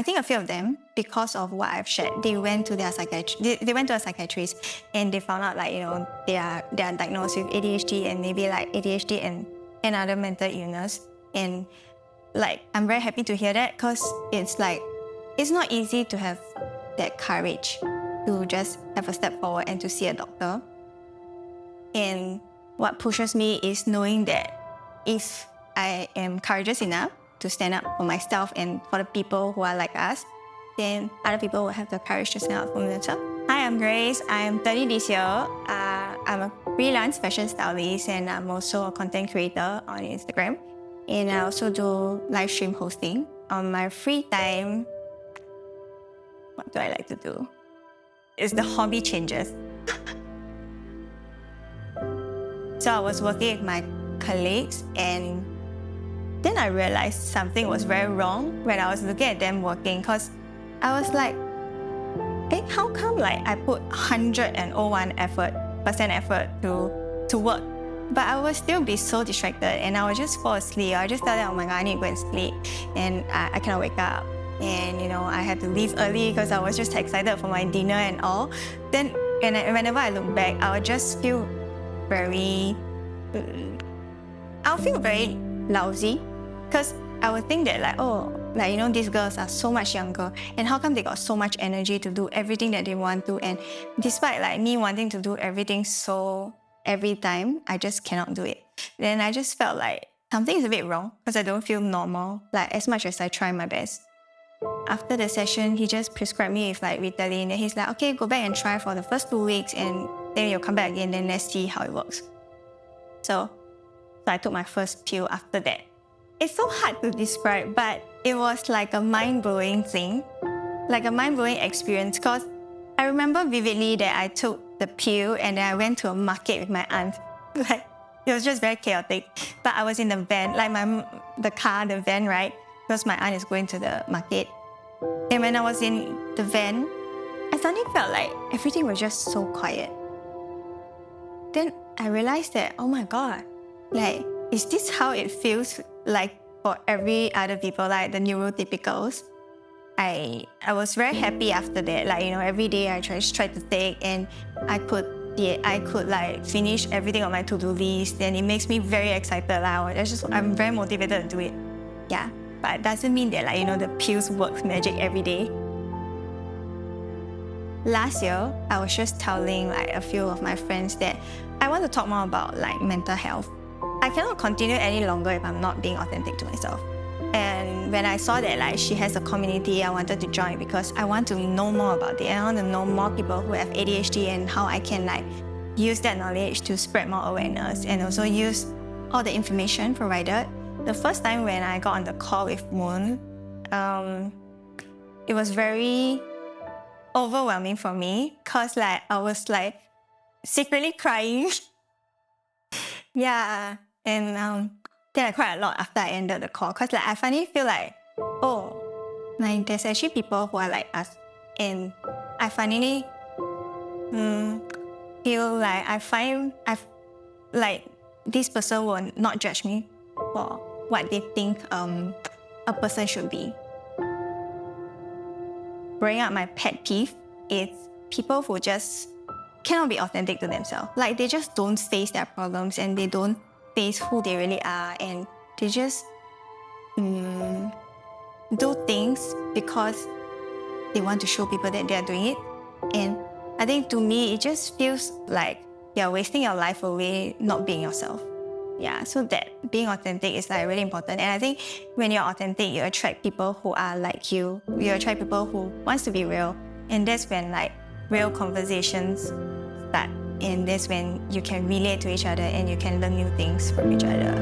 I think a few of them, because of what I've shared, they went to their they went to a psychiatrist and they found out like, they are diagnosed with ADHD and maybe like ADHD and another mental illness. And like, I'm very happy to hear that, because it's like, it's not easy to have that courage to just have a step forward and to see a doctor. And what pushes me is knowing that if I am courageous enough to stand up for myself and for the people who are like us, then other people will have the courage to stand up for themselves. Hi, I'm Grace. I'm 30 this year. I'm a freelance fashion stylist and I'm also a content creator on Instagram. And I also do live stream hosting. On my free time, what do I like to do? It's the hobby changes. So I was working with my colleagues and then I realized something was very wrong when I was looking at them working, because I was like, how come like I put 101% effort to work, but I would still be so distracted and I would just fall asleep. I just tell them, oh my God, I need to go and sleep, and I cannot wake up. And I had to leave early because I was just excited for my dinner and all. Then whenever I look back, I would just feel I'll feel very lousy, because I would think that these girls are so much younger and how come they got so much energy to do everything that they want to, and despite like me wanting to do everything so every time, I just cannot do it. Then I just felt like something is a bit wrong because I don't feel normal, like as much as I try my best. After the session, he just prescribed me with like Ritalin, and he's like, okay, go back and try for the first 2 weeks and then you'll come back again, then let's see how it works. So I took my first pill after that. It's so hard to describe, but it was like a mind-blowing thing, like a mind-blowing experience, because I remember vividly that I took the pill and then I went to a market with my aunt. Like, it was just very chaotic. But I was in the van, like the van, right? Because my aunt is going to the market. And when I was in the van, I suddenly felt like everything was just so quiet. Then I realized that, oh my God, like, is this how it feels like for every other people, like the neurotypicals? I was very happy after that. Like, every day I try to take, and I could like finish everything on my to-do list, and it makes me very excited. I'm very motivated to do it. Yeah, but it doesn't mean that the pills work magic every day. Last year, I was just telling a few of my friends that I want to talk more about mental health. I cannot continue any longer if I'm not being authentic to myself. And when I saw that she has a community, I wanted to join because I want to know more about it. I want to know more people who have ADHD and how I can use that knowledge to spread more awareness and also use all the information provided. The first time when I got on the call with Moon, it was very overwhelming for me because I was secretly crying. Yeah, and then I cried a lot after I ended the call because I finally feel there's actually people who are like us, and I finally feel this person will not judge me for what they think a person should be. Bringing up my pet peeve is people who just cannot be authentic to themselves. They just don't face their problems and they don't face who they really are, and they just do things because they want to show people that they're doing it. And I think to me, it just feels like you're wasting your life away not being yourself. Yeah, so that being authentic is really important. And I think when you're authentic, you attract people who are like you. You attract people who wants to be real. And that's when real conversations start. And that's when you can relate to each other and you can learn new things from each other.